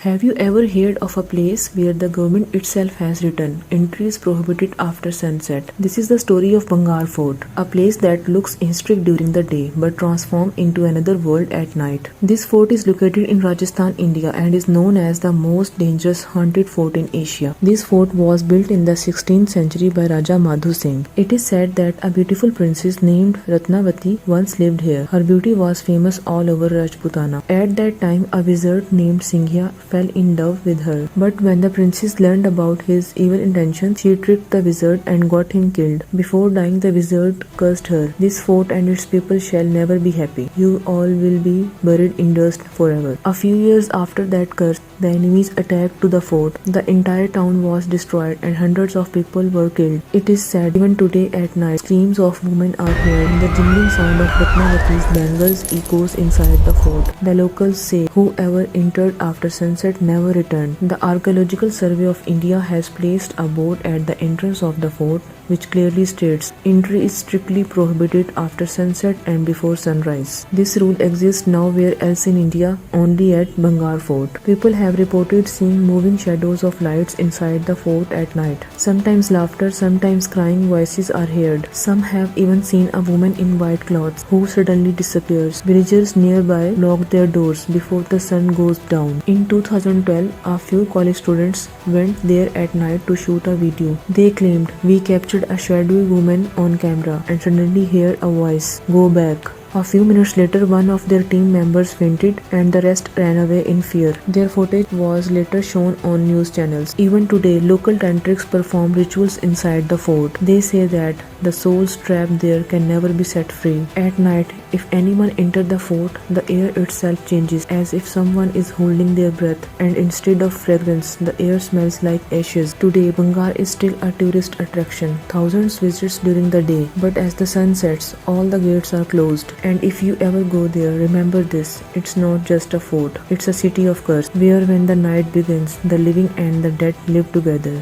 Have you ever heard of a place where the government itself has written, entry is prohibited after sunset? This is the story of Bangar Fort, a place that looks strict during the day but transforms into another world at night. This fort is located in Rajasthan, India and is known as the most dangerous haunted fort in Asia. This fort was built in the 16th century by Raja Madhu Singh. It is said that a beautiful princess named Ratnavati once lived here. Her beauty was famous all over Rajputana. At that time, a wizard named Singhya fell in love with her. But when the princess learned about his evil intentions, she tricked the wizard and got him killed. Before dying, the wizard cursed her. This fort and its people shall never be happy. You all will be buried in dust forever. A few years after that curse, the enemies attacked to the fort. The entire town was destroyed and hundreds of people were killed. It is sad even today at night, screams of women are heard and the jingling sound of Ratnavati's bangles echoes inside the fort. The locals say whoever entered after sunset never returned. The Archaeological Survey of India has placed a board at the entrance of the fort which clearly states entry is strictly prohibited after sunset and before sunrise. This rule exists nowhere else in India, only at Bangar Fort. People have reported seeing moving shadows of lights inside the fort at night. Sometimes laughter, sometimes crying voices are heard. Some have even seen a woman in white clothes who suddenly disappears. Villagers nearby lock their doors before the sun goes down. In 2012, a few college students went there at night to shoot a video. They claimed, "We captured a shadowy woman on camera and suddenly heard a voice, 'Go back.' A few minutes later, one of their team members fainted and the rest ran away in fear. Their footage was later shown on news channels. Even today, local tantrics perform rituals inside the fort. They say that the souls trapped there can never be set free. At night, if anyone enters the fort, the air itself changes as if someone is holding their breath, and instead of fragrance, the air smells like ashes. Today, Bangar is still a tourist attraction. Thousands visit during the day, but as the sun sets, all the gates are closed. And if you ever go there, remember this, it's not just a fort, it's a city of curse, where when the night begins, the living and the dead live together.